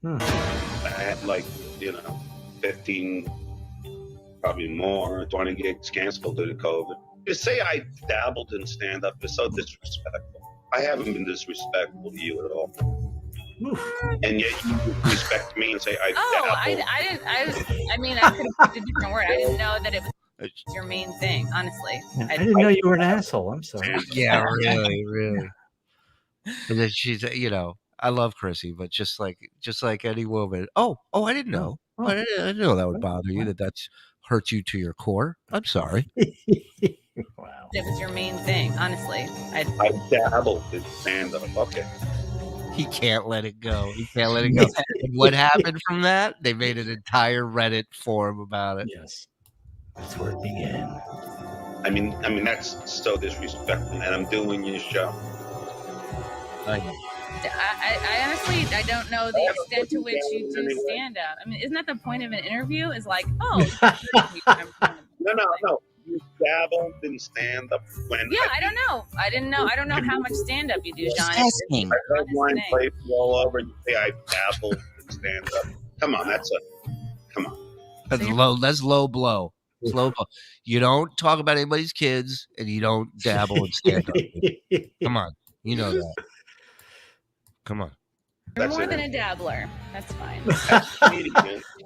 I had 15, probably more, 20 gigs canceled due to COVID. To say I dabbled in stand-up is so disrespectful. I haven't been disrespectful to you at all. Oof. And yet you respect me and say I dabbled. I mean, I could have picked a different word. I didn't know that it was your main thing, honestly. I didn't know you were an asshole. I'm sorry. Yeah, really. And then she's, I love Chrissy, but just like any woman. Oh, I didn't know. I didn't know that would bother you. That's hurt you to your core. I'm sorry. Wow. It was your main thing, honestly. I dabbled in stand-up. Okay. He can't let it go. And what happened from that? They made an entire Reddit forum about it. Yes. That's where it began. I mean, that's so disrespectful, and I'm doing your show. I honestly, I don't know the extent to which you do stand-up. I mean, isn't that the point of an interview? Is like, No. You dabbled in stand-up when? Yeah, I don't know. I don't know how much stand-up you do, John. I heard wine plates all over. You say I dabbled in stand-up. Come on. That's low. That's low blow. Slow blow. You don't talk about anybody's kids, and you don't dabble in stand-up. Come on, you know that. Come on. You're more than a dabbler. That's fine.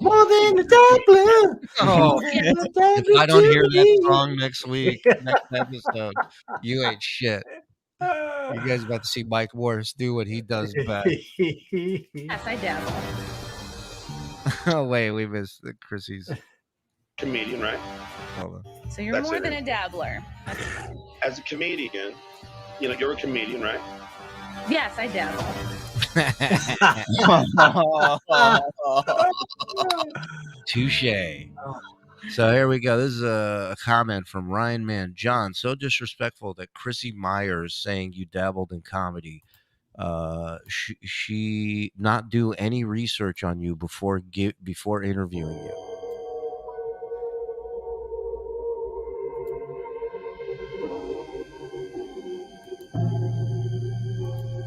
More than a dabbler. Oh, if I don't hear that song next episode, you ain't shit. You guys about to see Mike Morris do what he does best. Yes, I dabble. Oh wait, we missed the Chrissy's comedian, right? Hold on. So you're more than a dabbler. That's fine. As a comedian, you're a comedian, right? Yes, I dabble. Touche. So here we go. This is a comment from Ryan Mann. John, so disrespectful that Chrissy Myers saying you dabbled in comedy. She not do any research on you before interviewing you.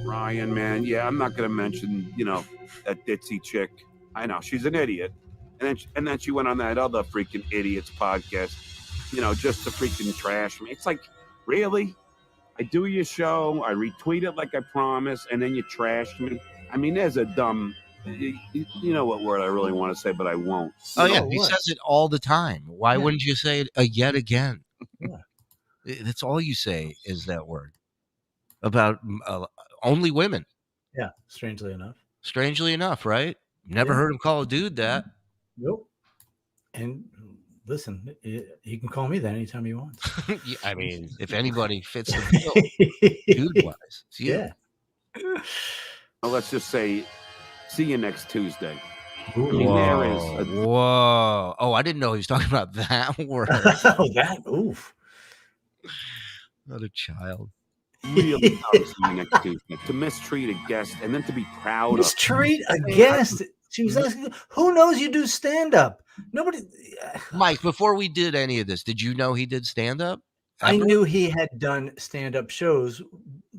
Ryan, man, yeah, I'm not gonna mention, that ditzy chick. I know she's an idiot, and then she went on that other freaking idiot's podcast, just to freaking trash me. It's like, really? I do your show, I retweet it like I promised, and then you trash me. I mean, there's a dumb, you know what word I really want to say, but I won't. Oh, yeah, he says it all the time. Why wouldn't you say it yet again? Yeah. That's all you say is that word about only women. Yeah, strangely enough. Strangely enough, right? Never heard him call a dude that. Nope. And listen, he can call me that anytime he wants. Yeah, I mean, if anybody fits the bill, dude-wise, it's you. Yeah. Well, let's just say, see you next Tuesday. Whoa. I mean, there is Whoa. Oh, I didn't know he was talking about that word. Oh, that. Oof. What a child. Really see you next Tuesday. To mistreat a guest and then to be proud Mistreat a guest. She was asking, who knows you do stand-up? Nobody. Mike, before we did any of this, did you know he did stand-up? I knew he had done stand-up shows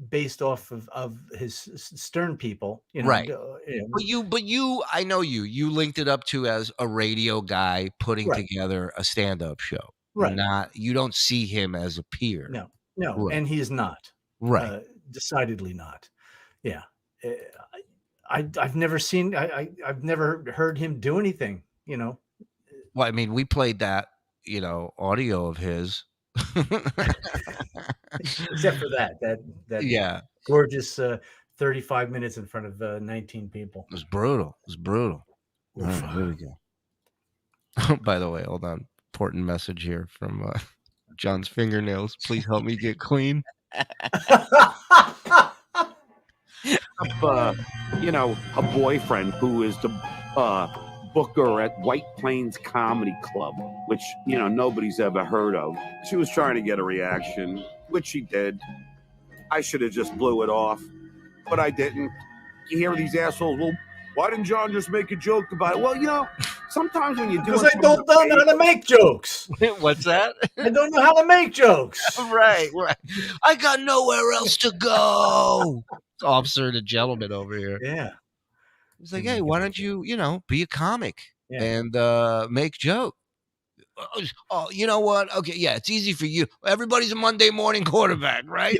based off of his Stern people, you know. Right. You know. But you, I know you linked it up to as a radio guy putting together a stand-up show. Right. You don't see him as a peer. No, right. And he is not. Right. Decidedly not. Yeah. I've never seen. I've never heard him do anything. You know. Well, I mean, we played that, audio of his. Except for that gorgeous 35 minutes in front of 19 people. It was brutal. All right, here we go. By the way, hold on. Important message here from John's fingernails. Please help me get clean. A boyfriend who is the booker at White Plains Comedy Club, which, nobody's ever heard of. She was trying to get a reaction, which she did. I should have just blew it off, but I didn't. You hear these assholes, well, why didn't John just make a joke about it? Well, sometimes when you do it... Because I don't know how to make jokes. What's that? I don't know how to make jokes. Right. I got nowhere else to go. It's Officer the Gentleman over here. Yeah. He's like, hey, why don't you, be a comic and make joke? Oh, you know what? Okay, yeah, it's easy for you. Everybody's a Monday morning quarterback, right?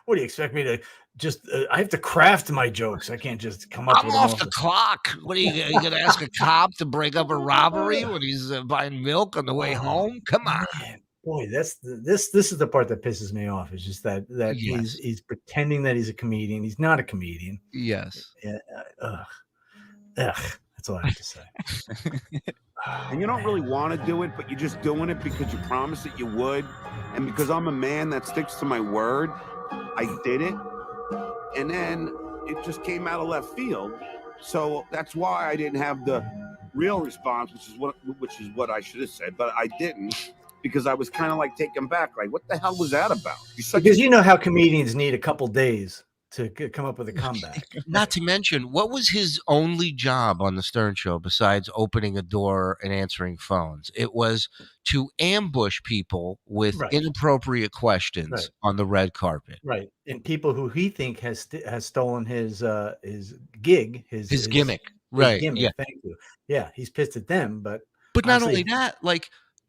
What do you expect me to just? I have to craft my jokes. I can't just come up. I'm off the clock. What are you going to ask a cop to break up a robbery when he's buying milk on the way home? Come on, man. Boy, this is the part that pisses me off. Is just that he's pretending that he's a comedian. He's not a comedian. Yes. Yeah. That's all I have to say. And you don't really want to do it, but you're just doing it because you promised that you would. And because I'm a man that sticks to my word, I did it. And then it just came out of left field. So that's why I didn't have the real response, which is what I should have said, but I didn't. Because I was kind of like taken back. Like, what the hell was that about? Because you know how comedians need a couple days to come up with a comeback. Not to mention, what was his only job on the Stern Show besides opening a door and answering phones? It was to ambush people with inappropriate questions on the red carpet. Right. And people who he think has stolen his gig, his gimmick. His gimmick. Yeah. Thank you. Yeah, he's pissed at them, but not only that,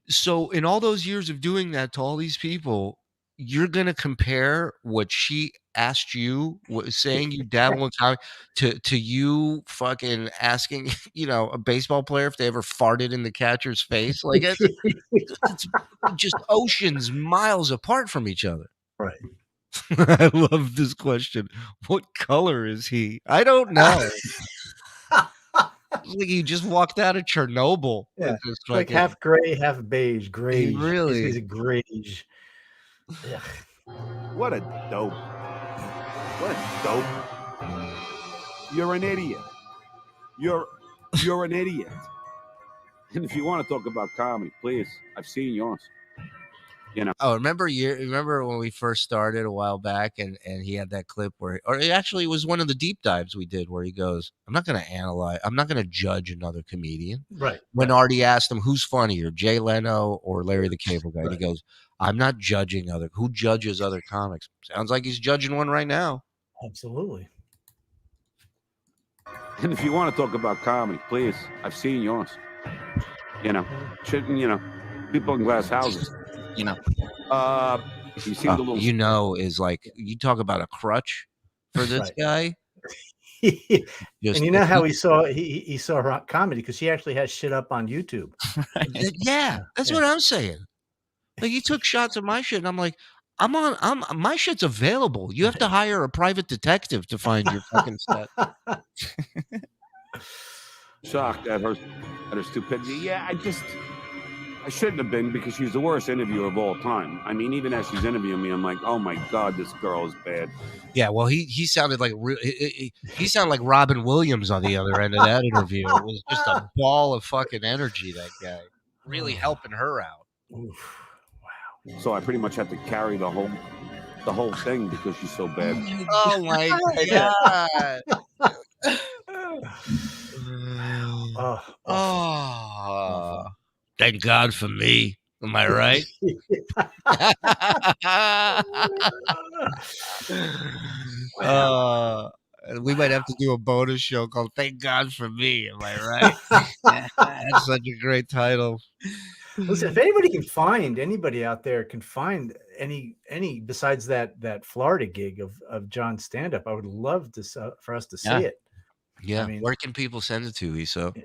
so in all those years of doing that to all these people, you're going to compare what she asked you, saying you dabble in comedy, to you fucking asking, a baseball player if they ever farted in the catcher's face. Like it's just oceans miles apart from each other. Right. I love this question. What color is he? I don't know. Like he just walked out of Chernobyl. Yeah, like half gray, half beige. Greige. Really? He's a greige. Yeah. What a dope. What a dope. You're an idiot. You're an idiot. And if you want to talk about comedy, please, I've seen yours. Oh, remember when we first started a while back and he had that clip where, or it actually was one of the deep dives we did where he goes, I'm not going to judge another comedian. Right. When Artie asked him, who's funnier, Jay Leno or Larry the Cable Guy? Right. He goes, I'm not judging who judges other comics? Sounds like he's judging one right now. Absolutely. And if you want to talk about comedy, please, I've seen yours. People in glass houses. He seemed a little. You know, is like you talk about a crutch for this guy. And you know how he saw her comedy because she actually has shit up on YouTube. Yeah, that's what I'm saying. Like he took shots of my shit, and I'm like, my shit's available. You have to hire a private detective to find your fucking set. Shocked at her stupidity. Yeah, I shouldn't have been because she's the worst interviewer of all time. I mean, even as she's interviewing me, I'm like, oh my God, this girl is bad. Yeah, well, he sounded like he sounded like Robin Williams on the other end of that interview. It was just a ball of fucking energy. That guy really helping her out. Oof. Wow. So I pretty much had to carry the whole thing because she's so bad. Oh my God. Thank God for me. Am I right? We might have to do a bonus show called "Thank God for Me." Am I right? That's such a great title. Listen, if anybody out there can find any besides that Florida gig of John's stand-up, I would love to for us to see it. Yeah. I mean, where can people send it to, Iso?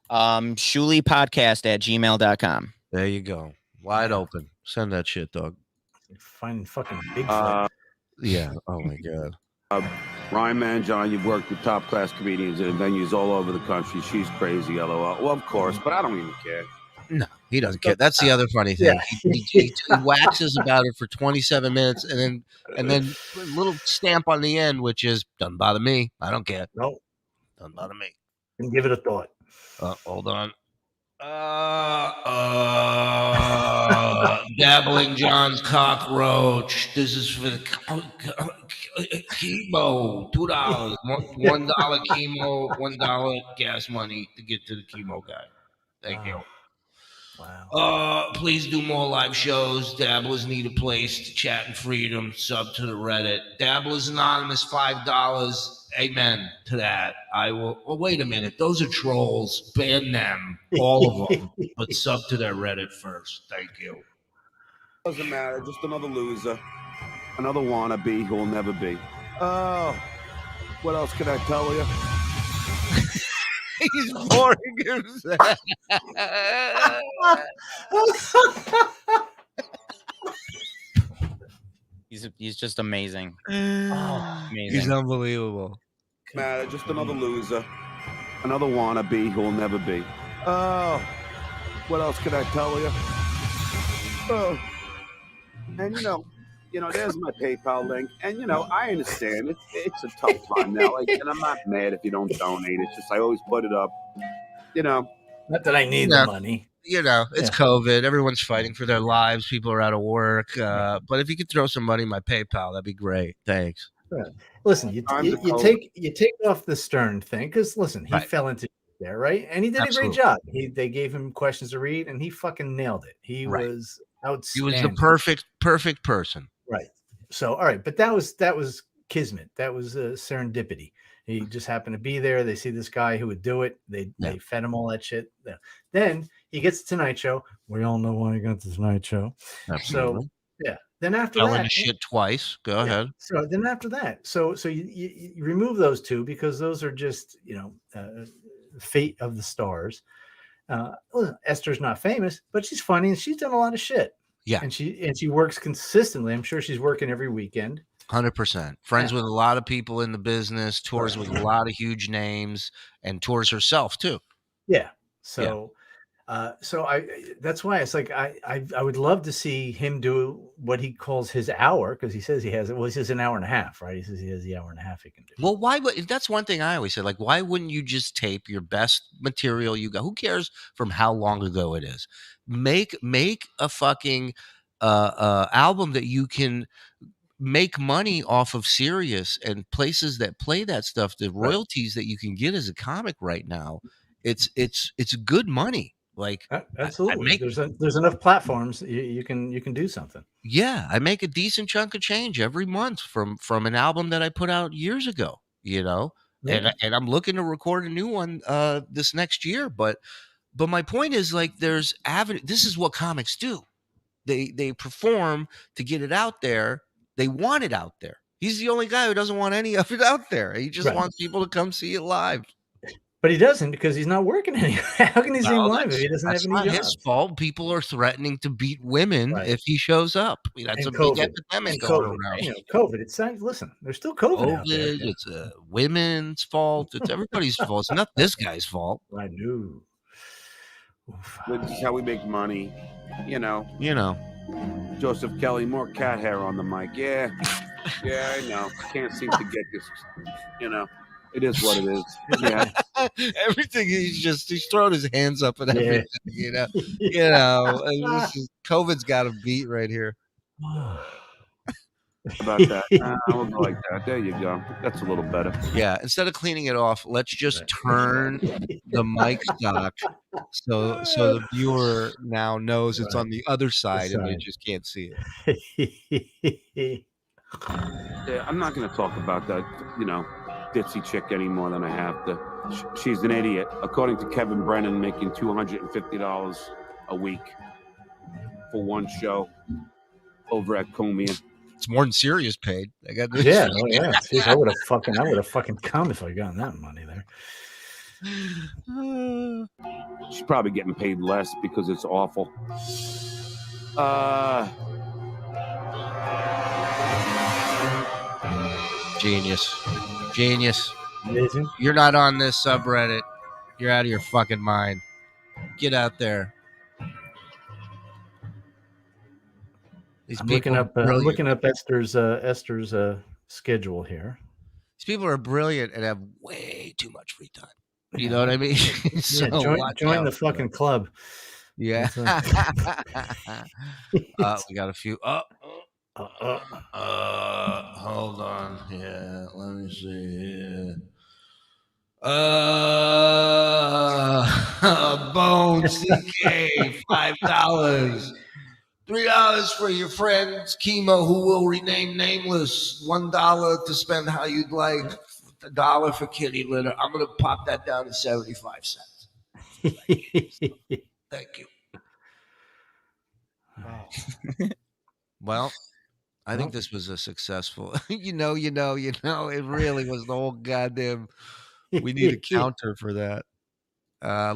ShuliPodcast@gmail.com. There you go. Wide open. Send that shit, dog. Finding fucking Bigfoot. Yeah. Oh my God. Ryan Manjon, you've worked with top class comedians in venues all over the country. She's crazy, LOL. Well, of course, but I don't even care. No, he doesn't care. That's the other funny thing. Yeah. He waxes about it for 27 minutes, and then a little stamp on the end, which is doesn't bother me. I don't care. No, doesn't bother me. And give it a thought. Hold on. Dabbling John's cockroach. This is for the chemo. $2. $1 chemo. $1 gas money to get to the chemo guy. Thank you. Wow. Please do more live shows. Dabblers need a place to chat in freedom. Sub to the Reddit. Dabblers Anonymous, $5. Amen to that. I will. Well, wait a minute. Those are trolls. Ban them, all of them. But sub to their Reddit first. Thank you. Doesn't matter. Just another loser, another wannabe who will never be. Oh, what else can I tell you? He's boring himself. He's just amazing. Amazing. He's unbelievable. Matter, just another loser, another wannabe who will never be. Oh, what else could I tell you? Oh, and you know, there's my PayPal link, and I understand it's a tough time now. Like, and I'm not mad if you don't donate. It's just I always put it up. Not that I need the money. It's COVID. Everyone's fighting for their lives. People are out of work. But if you could throw some money in my PayPal, that'd be great. Thanks. Right. Listen, you take off the Stern thing because listen, he fell into there, right? And he did a great job. They gave him questions to read, and he fucking nailed it. He was outstanding. He was the perfect person. Right. So, all right, but that was kismet. That was serendipity. He just happened to be there. They see this guy who would do it. They fed him all that shit. Then he gets the Tonight Show. We all know why he got the Tonight Show. Absolutely. So yeah. Then after Telling that, shit twice. Go ahead. So then after that, so you remove those two because those are just fate of the stars. Esther's not famous, but she's funny and she's done a lot of shit. Yeah, and she works consistently. I'm sure she's working every weekend. 100%. Friends with a lot of people in the business, tours with a lot of huge names, and tours herself too. Yeah. So, that's why it's like I would love to see him do what he calls his hour because he says he has it. Well, he says an hour and a half, right? He says he has the hour and a half he can do. Well, why would that's one thing I always said? Like, why wouldn't you just tape your best material you got? Who cares from how long ago it is? Make a fucking album that you can make money off of Sirius and places that play that stuff. The royalties that you can get as a comic right now, it's good money. Like absolutely, there's enough platforms you can do something. Yeah, I make a decent chunk of change every month from an album that I put out years ago. And I'm looking to record a new one this next year. But my point is, like, there's avenue. This is what comics do. they perform to get it out there. They want it out there. He's the only guy who doesn't want any of it out there. He just wants people to come see it live. But he doesn't because he's not working anywhere. How can he see him live if he doesn't have any jobs? That's not his fault. People are threatening to beat women if he shows up. That's a big epidemic going around. You know, COVID. It's listen. There's still COVID out there. It's women's fault. It's everybody's fault. It's not this guy's fault. I knew. This is how we make money. You know. Joseph Kelly, more cat hair on the mic. Yeah, I know. Can't seem to get this. You know. It is what it is. Yeah. Everything he's throwing his hands up and everything. COVID's got a beat right here. About that. We'll go like that. There you go. That's a little better. Yeah. Instead of cleaning it off, let's just turn the mic stock so the viewer now knows it's on the other side and they just can't see it. Yeah, I'm not going to talk about that, ditzy chick any more than I have to. She's an idiot. According to Kevin Brennan, making $250 a week for one show over at Comia. It's more than Sirius paid. I got this. Yeah. Jeez, I would have fucking come if I got that money there. She's probably getting paid less because it's awful. Genius. Amazing. You're not on this subreddit. You're out of your fucking mind. Get out there. I'm looking up Esther's schedule here. These people are brilliant and have way too much free time. You know what I mean? So join the fucking club. Yeah. We got a few. Hold on. Yeah, let me see here. Bone CK, $5. $3 for your friends, Chemo, who will rename nameless. $1 to spend how you'd like. $1 for kitty litter. I'm gonna pop that down to 75 cents. Thank you. Wow. Well, I think this was a successful. It really was the whole goddamn. We need a counter for that.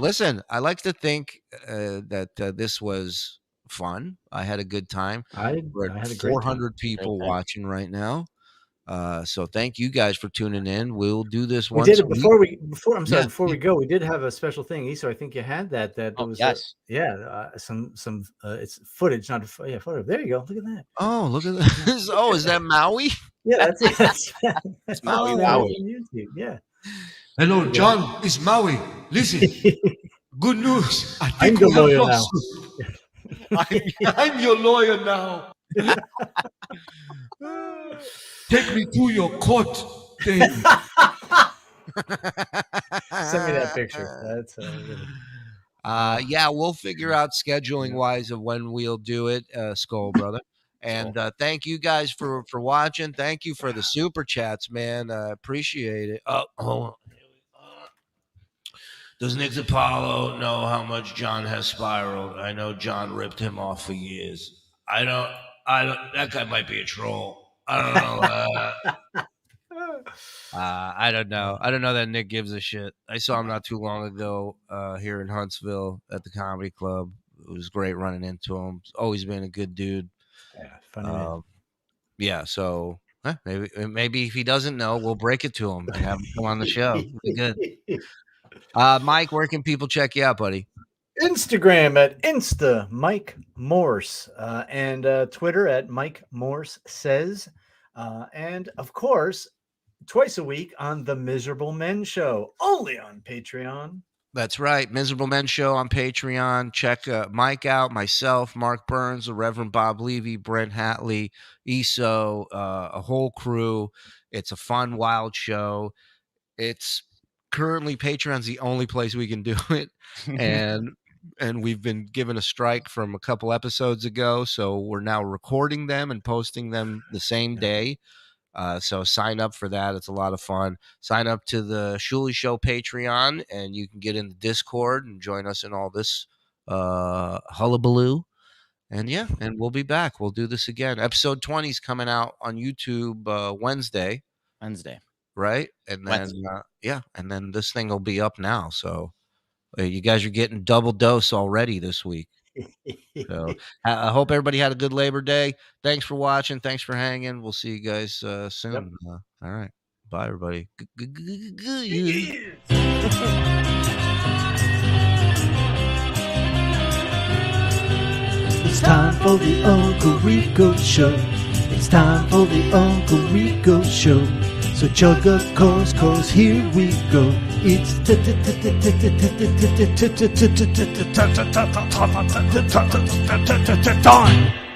Listen, I like to think that this was fun. I had a good time. We're at 400 people watching right now. So thank you guys for tuning in. We'll do this once. We did it before we go. We did have a special thing, Issa. I think you had that. Some it's footage, not photo. There you go. Look at that. Oh, look at that. Oh, is that Maui? Yeah, that's it. That's Maui. Maui. On YouTube. Yeah. Hello, John. It's Maui. Listen, good news. I'm the lawyer now. I'm your lawyer now. Take me to your court thing. Send me that picture. That's we'll figure out scheduling wise of when we'll do it, Skull brother. And thank you guys for watching. Thank you for the super chats, man. I appreciate it. Oh, hold on. Does Nick Apollo know how much John has spiraled? I know John ripped him off for years. I don't. That guy might be a troll. I don't know. I don't know. I don't know that Nick gives a shit. I saw him not too long ago here in Huntsville at the comedy club. It was great running into him. He's always been a good dude. Yeah, funny. So maybe if he doesn't know, we'll break it to him and have him come on the show. It'll be good. Mike, where can people check you out, buddy? Instagram at Insta Mike Morse and Twitter at Mike Morse Says. And of course, twice a week on the Miserable Men Show, only on Patreon. That's right. Miserable Men Show on Patreon. Check Mike out, myself, Mark Burns, the Reverend Bob Levy, Brent Hatley, ESO, a whole crew. It's a fun, wild show. It's currently Patreon's the only place we can do it. And we've been given a strike from a couple episodes ago. So we're now recording them and posting them the same day. So sign up for that. It's a lot of fun. Sign up to the Shuli Show Patreon and you can get in the Discord and join us in all this hullabaloo. And yeah, and we'll be back. We'll do this again. Episode 20 is coming out on YouTube Wednesday. Right? And then and then this thing will be up now. So you guys are getting double dose already this week. So I hope everybody had a good Labor Day. Thanks for watching. Thanks for hanging. We'll see you guys soon. All right. Bye, everybody. It's time for the Uncle Rico Show. It's time for the Uncle Rico Show. So chug a course, cause here we go. It's time.